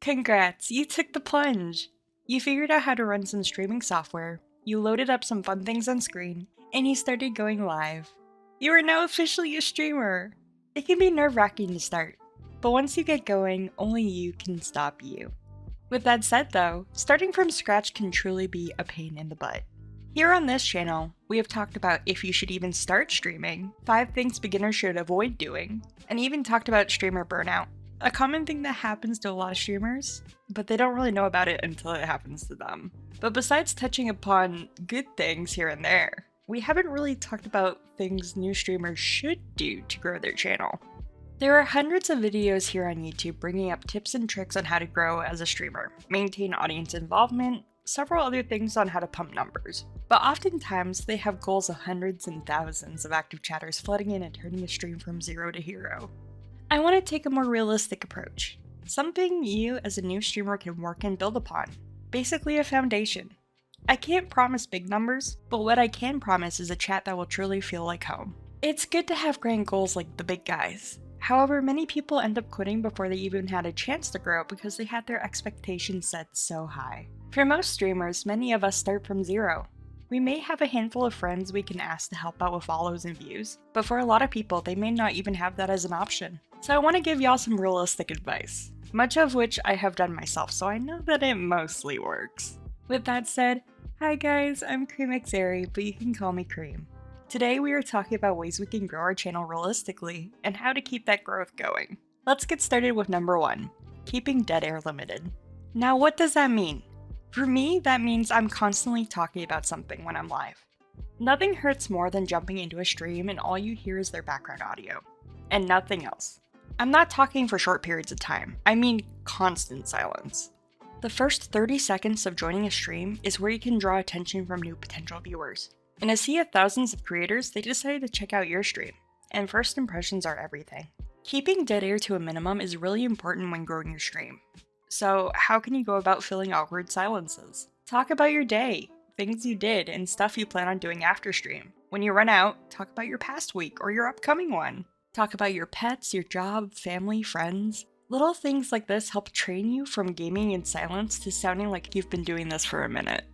Congrats, you took the plunge! You figured out how to run some streaming software, you loaded up some fun things on screen, and you started going live. You are now officially a streamer! It can be nerve-wracking to start, but once you get going, only you can stop you. With that said though, starting from scratch can truly be a pain in the butt. Here on this channel, we have talked about if you should even start streaming, 5 things beginners should avoid doing, and even talked about streamer burnout. A common thing that happens to a lot of streamers, but they don't really know about it until it happens to them. But besides touching upon good things here and there, we haven't really talked about things new streamers should do to grow their channel. There are hundreds of videos here on YouTube bringing up tips and tricks on how to grow as a streamer, maintain audience involvement, several other things on how to pump numbers. But oftentimes, they have goals of hundreds and thousands of active chatters flooding in and turning a stream from zero to hero. I want to take a more realistic approach. Something you as a new streamer can work and build upon. Basically a foundation. I can't promise big numbers, but what I can promise is a chat that will truly feel like home. It's good to have grand goals like the big guys. However, many people end up quitting before they even had a chance to grow because they had their expectations set so high. For most streamers, many of us start from zero. We may have a handful of friends we can ask to help out with follows and views, but for a lot of people, they may not even have that as an option. So I want to give y'all some realistic advice, much of which I have done myself, so I know that it mostly works. With that said, hi guys, I'm CreamxEri, but you can call me Cream. Today we are talking about ways we can grow our channel realistically, and how to keep that growth going. Let's get started with number 1, keeping dead air limited. Now what does that mean? For me, that means I'm constantly talking about something when I'm live. Nothing hurts more than jumping into a stream and all you hear is their background audio, and nothing else. I'm not talking for short periods of time, I mean constant silence. The first 30 seconds of joining a stream is where you can draw attention from new potential viewers. In a sea of thousands of creators, they decided to check out your stream, and first impressions are everything. Keeping dead air to a minimum is really important when growing your stream. So how can you go about filling awkward silences? Talk about your day, things you did, and stuff you plan on doing after stream. When you run out, talk about your past week or your upcoming one. Talk about your pets, your job, family, friends. Little things like this help train you from gaming in silence to sounding like you've been doing this for a minute.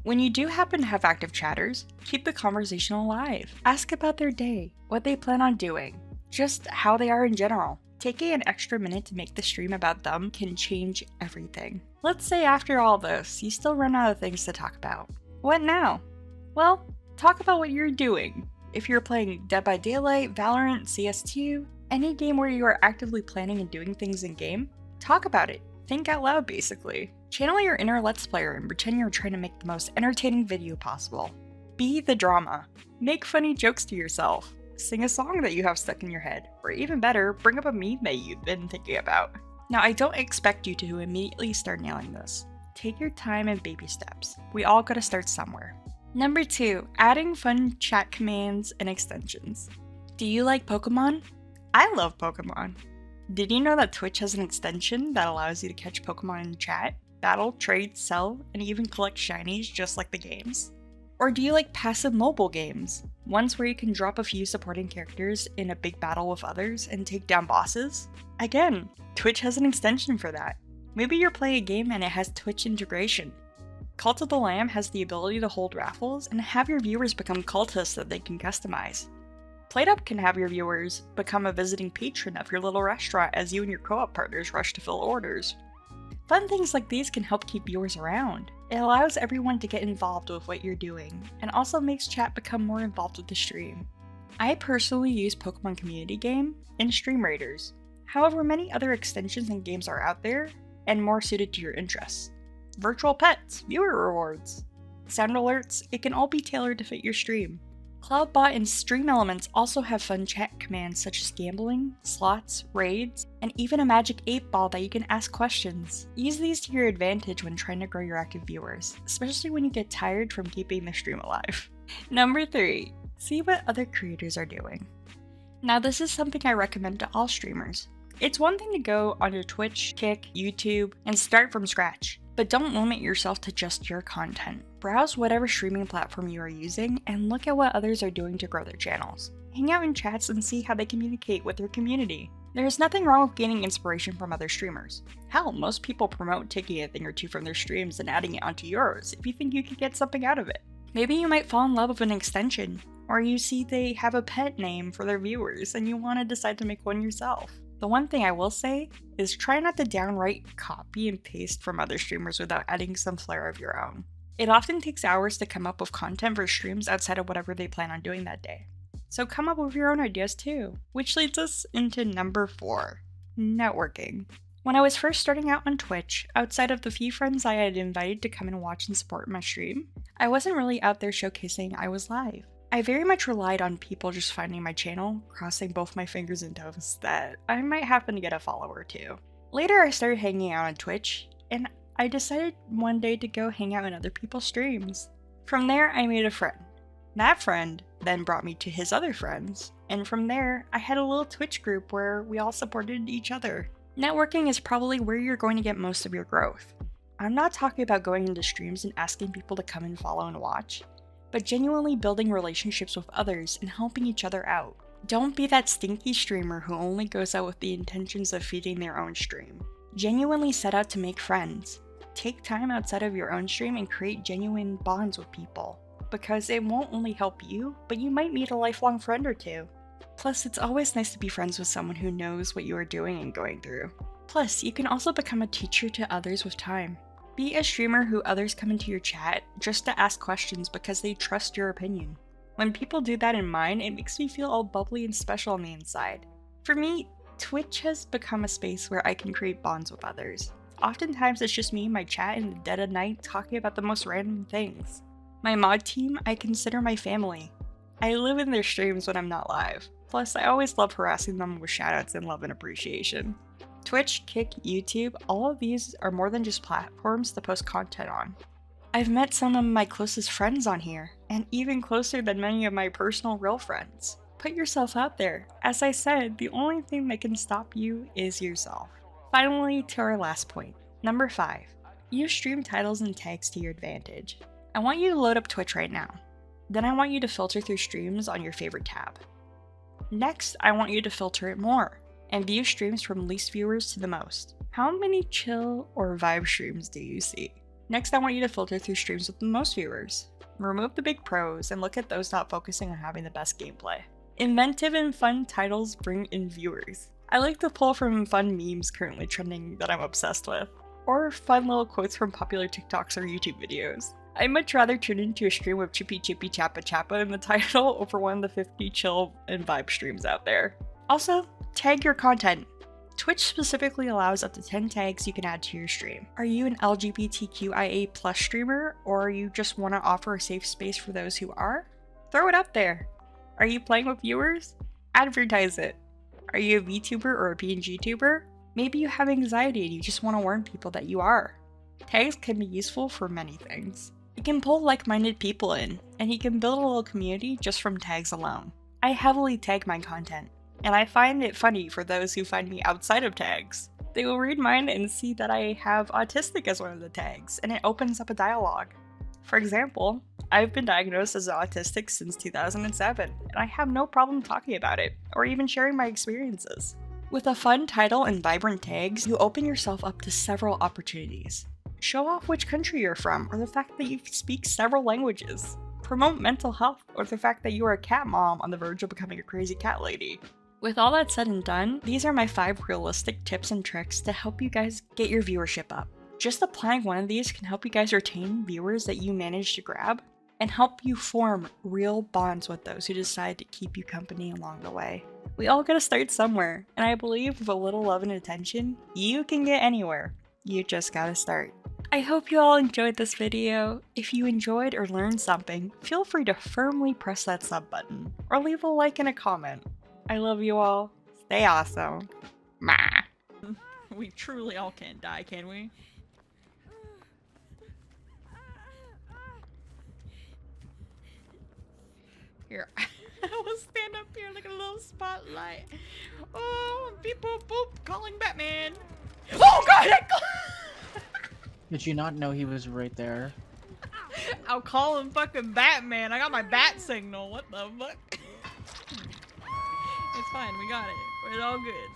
When you do happen to have active chatters, keep the conversation alive. Ask about their day, what they plan on doing, just how they are in general. Taking an extra minute to make the stream about them can change everything. Let's say after all this, you still run out of things to talk about. What now? Well, talk about what you're doing. If you're playing Dead by Daylight, Valorant, CS2, any game where you are actively planning and doing things in game, talk about it. Think out loud basically. Channel your inner Let's Player and pretend you're trying to make the most entertaining video possible. Be the drama. Make funny jokes to yourself. Sing a song that you have stuck in your head, or even better, bring up a meme that you've been thinking about. Now I don't expect you to immediately start nailing this. Take your time and baby steps. We all gotta start somewhere. Number 2, adding fun chat commands and extensions. Do you like Pokemon? I love Pokemon. Did you know that Twitch has an extension that allows you to catch Pokemon in chat, battle, trade, sell, and even collect shinies just like the games? Or do you like passive mobile games? Ones where you can drop a few supporting characters in a big battle with others and take down bosses? Again, Twitch has an extension for that. Maybe you're playing a game and it has Twitch integration. Cult of the Lamb has the ability to hold raffles and have your viewers become cultists that they can customize. PlateUp can have your viewers become a visiting patron of your little restaurant as you and your co-op partners rush to fill orders. Fun things like these can help keep viewers around. It allows everyone to get involved with what you're doing, and also makes chat become more involved with the stream. I personally use Pokemon Community Game and Stream Raiders. However, many other extensions and games are out there, and more suited to your interests. Virtual pets, viewer rewards, sound alerts, it can all be tailored to fit your stream. Cloudbot and Stream Elements also have fun chat commands such as gambling, slots, raids, and even a magic 8-ball that you can ask questions. Use these to your advantage when trying to grow your active viewers, especially when you get tired from keeping the stream alive. Number 3, see what other creators are doing. Now this is something I recommend to all streamers. It's one thing to go onto Twitch, Kick, YouTube, and start from scratch. But don't limit yourself to just your content. Browse whatever streaming platform you are using and look at what others are doing to grow their channels. Hang out in chats and see how they communicate with their community. There's nothing wrong with gaining inspiration from other streamers. Hell, most people promote taking a thing or two from their streams and adding it onto yours if you think you could get something out of it. Maybe you might fall in love with an extension, or you see they have a pet name for their viewers and you want to decide to make one yourself. The one thing I will say is try not to downright copy and paste from other streamers without adding some flair of your own. It often takes hours to come up with content for streams outside of whatever they plan on doing that day. So come up with your own ideas too. Which leads us into number 4, networking. When I was first starting out on Twitch, outside of the few friends I had invited to come and watch and support my stream, I wasn't really out there showcasing I was live. I very much relied on people just finding my channel, crossing both my fingers and toes that I might happen to get a follower too. Later I started hanging out on Twitch, and I decided one day to go hang out in other people's streams. From there I made a friend. That friend then brought me to his other friends, and from there I had a little Twitch group where we all supported each other. Networking is probably where you're going to get most of your growth. I'm not talking about going into streams and asking people to come and follow and watch, but genuinely building relationships with others and helping each other out. Don't be that stinky streamer who only goes out with the intentions of feeding their own stream. Genuinely set out to make friends. Take time outside of your own stream and create genuine bonds with people, because it won't only help you, but you might meet a lifelong friend or two. Plus, it's always nice to be friends with someone who knows what you are doing and going through. Plus, you can also become a teacher to others with time. Be a streamer who others come into your chat just to ask questions because they trust your opinion. When people do that in mine, it makes me feel all bubbly and special on the inside. For me, Twitch has become a space where I can create bonds with others. Oftentimes it's just me and my chat in the dead of night talking about the most random things. My mod team I consider my family. I live in their streams when I'm not live. Plus, I always love harassing them with shoutouts and love and appreciation. Twitch, Kick, YouTube, all of these are more than just platforms to post content on. I've met some of my closest friends on here, and even closer than many of my personal real friends. Put yourself out there. As I said, the only thing that can stop you is yourself. Finally, to our last point. Number 5. Use stream titles and tags to your advantage. I want you to load up Twitch right now. Then I want you to filter through streams on your favorite tab. Next, I want you to filter it more, and view streams from least viewers to the most. How many chill or vibe streams do you see? Next, I want you to filter through streams with the most viewers. Remove the big pros and look at those not focusing on having the best gameplay. Inventive and fun titles bring in viewers. I like to pull from fun memes currently trending that I'm obsessed with, or fun little quotes from popular TikToks or YouTube videos. I'd much rather tune into a stream with Chippy Chippy Chappa Chappa in the title over one of the 50 chill and vibe streams out there. Also, tag your content. Twitch specifically allows up to 10 tags you can add to your stream. Are you an LGBTQIA+ streamer, or you just want to offer a safe space for those who are? Throw it up there. Are you playing with viewers? Advertise it. Are you a VTuber or a PNG tuber? Maybe you have anxiety and you just want to warn people that you are. Tags can be useful for many things. You can pull like-minded people in, and you can build a little community just from tags alone. I heavily tag my content, and I find it funny for those who find me outside of tags. They will read mine and see that I have autistic as one of the tags, and it opens up a dialogue. For example, I've been diagnosed as autistic since 2007, and I have no problem talking about it, or even sharing my experiences. With a fun title and vibrant tags, you open yourself up to several opportunities. Show off which country you're from, or the fact that you speak several languages. Promote mental health, or the fact that you are a cat mom on the verge of becoming a crazy cat lady. With all that said and done, these are my 5 realistic tips and tricks to help you guys get your viewership up. Just applying one of these can help you guys retain viewers that you manage to grab, and help you form real bonds with those who decide to keep you company along the way. We all gotta start somewhere, and I believe with a little love and attention, you can get anywhere. You just gotta start. I hope you all enjoyed this video. If you enjoyed or learned something, feel free to firmly press that sub button, or leave a like and a comment. I love you all. Stay awesome. Mah. We truly all can't die, can we? Here, I will stand up here like a little spotlight. Oh, beep boop boop, calling Batman. Oh god! Did you not know he was right there? I'll call him fucking Batman. I got my bat signal. What the fuck? It's fine. We got it. It's all good.